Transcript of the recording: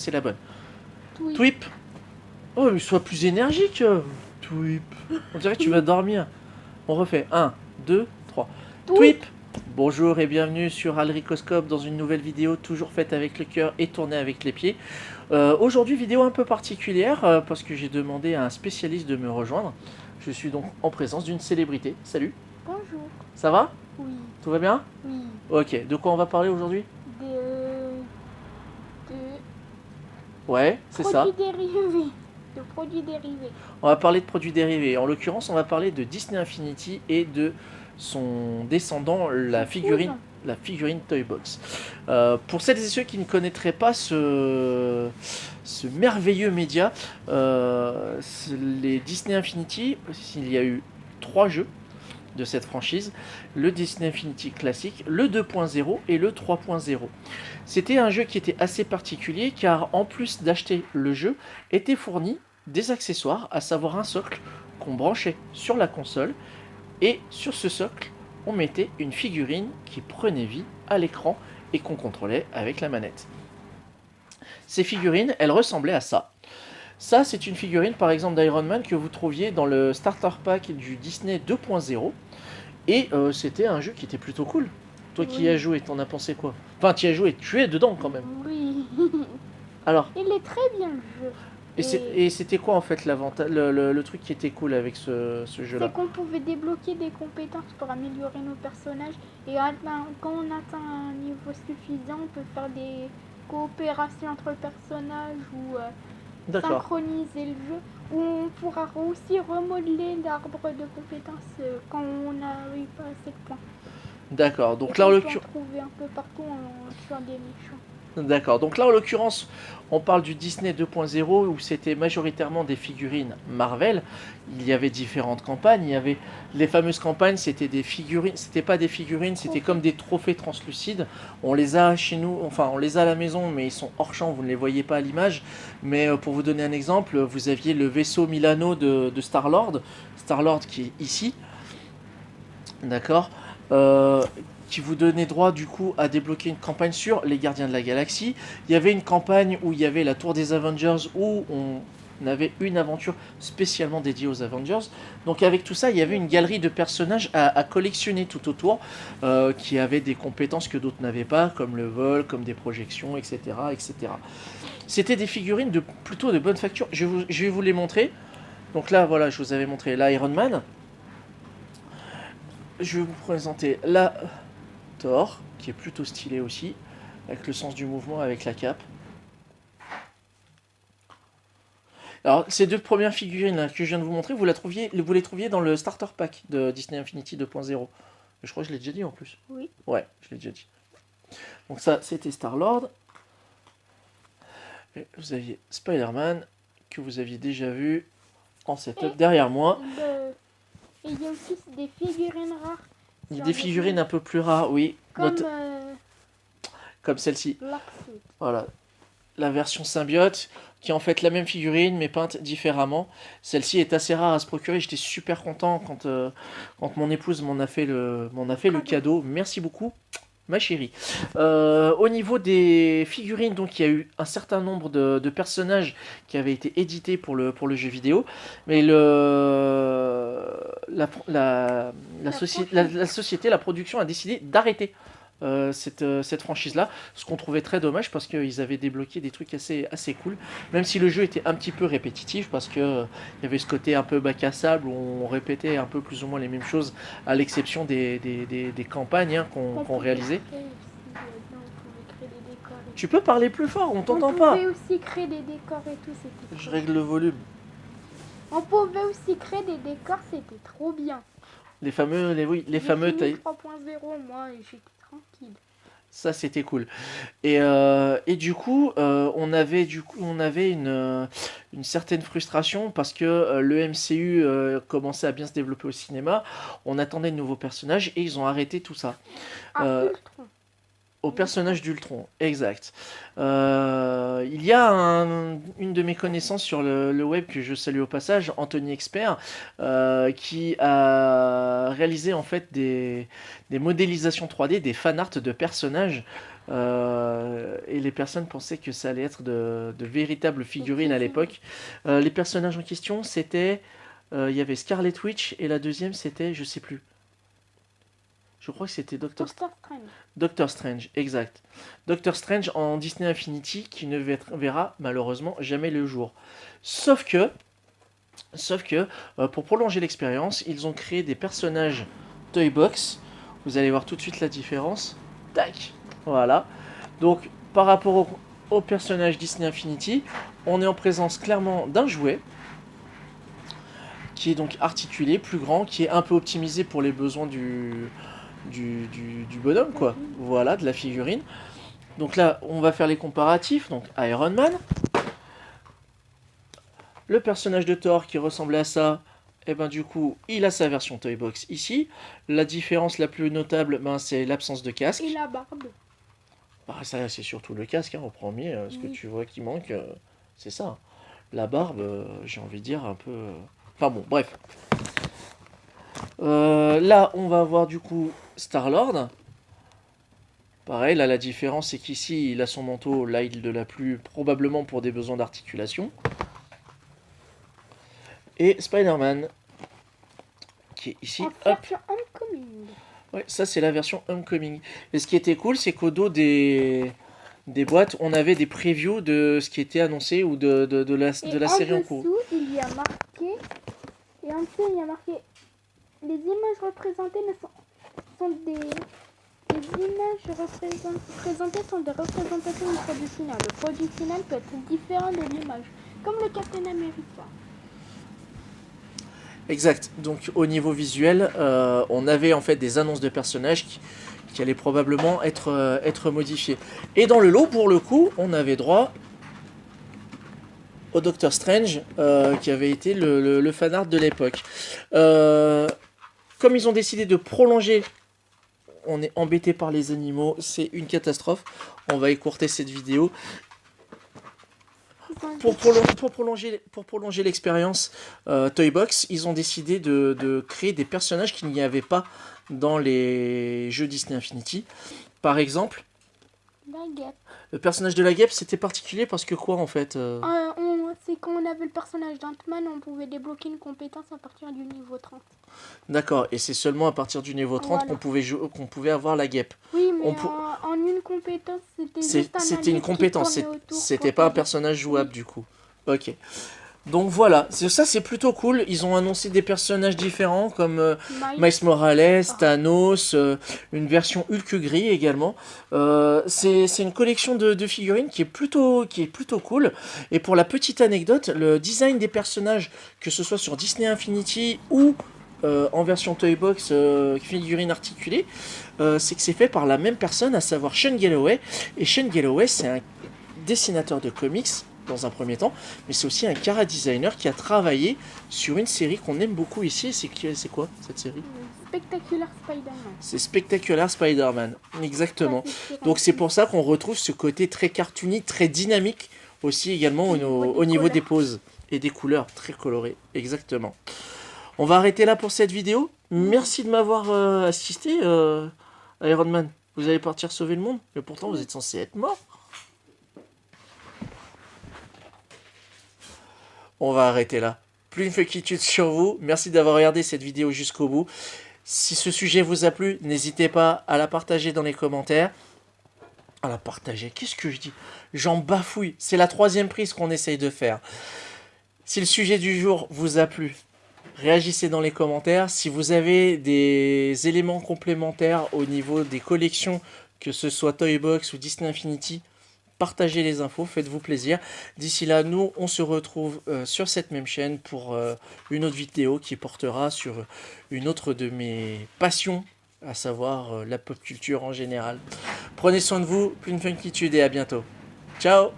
C'est la bonne. Oui. Twip. Oh, mais sois plus énergique. Twip. On dirait que tu vas dormir. On refait. 1, 2, 3. Twip. Bonjour et bienvenue sur Alricoscope dans une nouvelle vidéo toujours faite avec le cœur et tournée avec les pieds. Aujourd'hui, vidéo un peu particulière parce que j'ai demandé à un spécialiste de me rejoindre. Je suis donc en présence d'une célébrité. Salut. Bonjour. Ça va? Oui. Tout va bien? Oui. Ok. De quoi on va parler aujourd'hui? De Ouais, c'est ça. produits dérivés. De produits dérivés. On va parler de produits dérivés. En l'occurrence, on va parler de Disney Infinity et de son descendant, la figurine Toy Box. Pour celles et ceux qui ne connaîtraient pas ce merveilleux média, les Disney Infinity, il y a eu 3 jeux de cette franchise, le Disney Infinity classique, le 2.0 et le 3.0. C'était un jeu qui était assez particulier car en plus d'acheter le jeu, étaient fournis des accessoires, à savoir un socle qu'on branchait sur la console et sur ce socle, on mettait une figurine qui prenait vie à l'écran et qu'on contrôlait avec la manette. Ces figurines, elles ressemblaient à ça. Ça, c'est une figurine par exemple d'Iron Man que vous trouviez dans le starter pack du Disney 2.0 et c'était un jeu qui était plutôt cool. Toi qui y as joué, t'en as pensé quoi? Enfin, tu y as joué, tu es dedans quand même. Oui. Alors, Il est très bien le jeu. et c'était quoi en fait le truc qui était cool avec ce jeu-là? C'est qu'on pouvait débloquer des compétences pour améliorer nos personnages. Et quand on atteint un niveau suffisant, on peut faire des coopérations entre personnages ou D'accord, synchroniser le jeu. Ou on pourra aussi remodeler l'arbre de compétences quand on n'arrive pas à assez de points. d'accord. Donc Et là, en on peut en l'occurrence, trouver un peu partout en tuant des méchants. d'accord. Donc là, en l'occurrence, on parle du Disney 2.0 où c'était majoritairement des figurines Marvel. Il y avait différentes campagnes. Il y avait les fameuses campagnes, c'était des figurines. C'était pas des figurines, c'était comme des trophées translucides. On les a chez nous, enfin, on les a à la maison, mais ils sont hors champ. Vous ne les voyez pas à l'image. Mais pour vous donner un exemple, vous aviez le vaisseau Milano de Star-Lord. Star-Lord qui est ici. D'accord. Qui vous donnait droit du coup à débloquer une campagne sur les Gardiens de la Galaxie. Il y avait une campagne où il y avait la Tour des Avengers où on avait une aventure spécialement dédiée aux Avengers. Donc avec tout ça, il y avait une galerie de personnages à collectionner tout autour qui avaient des compétences que d'autres n'avaient pas, comme le vol, comme des projections, etc. etc. C'était des figurines plutôt de bonne facture. Je vais vous les montrer. Donc là, voilà, je vous avais montré l'Iron Man. Je vais vous présenter la Thor, qui est plutôt stylé aussi, avec le sens du mouvement, avec la cape. Alors, ces deux premières figurines là, que je viens de vous montrer, vous les trouviez dans le starter pack de Disney Infinity 2.0. Je crois que je l'ai déjà dit en plus. Oui. Ouais, je l'ai déjà dit. Donc ça, c'était Star-Lord. Et vous aviez Spider-Man, que vous aviez déjà vu en setup derrière moi. Et il y a aussi des figurines rares. Il y a des figurines un peu plus rares, oui. Comme celle-ci. Voilà. La version symbiote, qui est en fait la même figurine mais peinte différemment. Celle-ci est assez rare à se procurer. J'étais super content quand mon épouse m'en a fait le cadeau. Merci beaucoup, ma chérie. Au niveau des figurines, donc il y a eu un certain nombre de personnages qui avaient été édités pour le jeu vidéo, mais la société, la production a décidé d'arrêter cette franchise-là, ce qu'on trouvait très dommage parce qu'ils avaient débloqué des trucs assez cool, même si le jeu était un petit peu répétitif parce que il y avait ce côté un peu bac à sable où on répétait un peu plus ou moins les mêmes choses à l'exception des campagnes qu'on réalisait. Tu peux parler plus fort, on t'entend pas. On pouvait aussi créer des décors et tout, c'était Je règle le volume. On pouvait aussi créer des décors, c'était trop bien. Les fameux, les fameux 3.0, moi, j'étais tranquille. Ça c'était cool. Et du coup, on avait une certaine frustration parce que le MCU commençait à bien se développer au cinéma. On attendait de nouveaux personnages et ils ont arrêté tout ça. Ultron. Au personnage d'Ultron, exact. Il y a une de mes connaissances sur le web que je salue au passage, Anthony Expert, qui a réalisé en fait des modélisations 3D, des fanarts de personnages Et les personnes pensaient que ça allait être de véritables figurines à l'époque. Les personnages en question, c'était... Il y avait Scarlet Witch et la deuxième, c'était... Je sais plus. Je crois que c'était Doctor Strange. Doctor Strange, exact. Doctor Strange en Disney Infinity qui ne verra malheureusement jamais le jour. Sauf que, pour prolonger l'expérience, ils ont créé des personnages Toy Box. Vous allez voir tout de suite la différence. Tac, voilà. Donc, par rapport au personnage Disney Infinity, on est en présence clairement d'un jouet qui est donc articulé, plus grand, qui est un peu optimisé pour les besoins du bonhomme, quoi. Voilà, de la figurine. Donc là, on va faire les comparatifs. Donc Iron Man. Le personnage de Thor qui ressemblait à ça, et ben du coup, il a sa version Toy Box ici. La différence la plus notable, ben, c'est l'absence de casque. Et la barbe. Bah, ça, c'est surtout le casque, hein, au premier. Ce que tu vois qui manque, c'est ça. La barbe, j'ai envie de dire un peu... Enfin bon, bref. Là, on va avoir du coup Star-Lord. Pareil, là la différence c'est qu'ici il a son manteau, là il ne l'a plus, probablement pour des besoins d'articulation. Et Spider-Man, qui est ici. En version Homecoming. Ouais, ça c'est la version Homecoming. Et ce qui était cool, c'est qu'au dos des boîtes, on avait des previews de ce qui était annoncé ou de la série en cours. Il y a marqué, et en dessous il y a marqué, les images représentées sont des... Les images présentées sont des représentations du produit final. Le produit final peut être différent de l'image, comme le Captain America. Exact. Donc au niveau visuel, on avait en fait des annonces de personnages qui allaient probablement être modifiés. Et dans le lot, pour le coup, on avait droit au Doctor Strange, qui avait été le fanart de l'époque. Comme ils ont décidé de prolonger, on est embêté par les animaux, c'est une catastrophe. On va écourter cette vidéo. Pour prolonger l'expérience Toy Box, ils ont décidé de créer des personnages qu'il n'y avait pas dans les jeux Disney Infinity. Par exemple, La guêpe. le personnage de la guêpe, c'était particulier parce que quoi en fait C'est quand on avait le personnage d'Ant-Man, on pouvait débloquer une compétence à partir du niveau 30. D'accord, et c'est seulement à partir du niveau 30 Voilà. qu'on pouvait avoir la guêpe. Oui, mais en une compétence, C'était une compétence, c'était pas un personnage jouable du coup. Ok. Donc voilà, ça c'est plutôt cool. Ils ont annoncé des personnages différents comme Miles Morales, Thanos, une version Hulk gris également. C'est une collection de figurines qui est plutôt cool. Et pour la petite anecdote, le design des personnages, que ce soit sur Disney Infinity ou en version Toy Box figurine articulée, c'est que c'est fait par la même personne, à savoir Sean Galloway. Et Sean Galloway, c'est un dessinateur de comics dans un premier temps, mais c'est aussi un cara designer qui a travaillé sur une série qu'on aime beaucoup ici. C'est quoi cette série? Spectacular Spider-Man. C'est Spectacular Spider-Man, exactement. Donc c'est pour ça qu'on retrouve ce côté très cartoony, très dynamique aussi également au niveau des poses et des couleurs très colorées, exactement. On va arrêter là pour cette vidéo. Merci de m'avoir assisté, Iron Man. Vous allez partir sauver le monde, mais pourtant vous êtes censé être mort. On va arrêter là. Plus une inquiétude sur vous. Merci d'avoir regardé cette vidéo jusqu'au bout. Si ce sujet vous a plu, n'hésitez pas à la partager dans les commentaires. À la partager, qu'est-ce que je dis? J'en bafouille. C'est la 3e prise qu'on essaye de faire. Si le sujet du jour vous a plu, réagissez dans les commentaires. Si vous avez des éléments complémentaires au niveau des collections, que ce soit Toy Box ou Disney Infinity, partagez les infos, faites-vous plaisir. D'ici là, nous, on se retrouve sur cette même chaîne pour une autre vidéo qui portera sur une autre de mes passions, à savoir la pop culture en général. Prenez soin de vous, pleine funkytude et à bientôt. Ciao!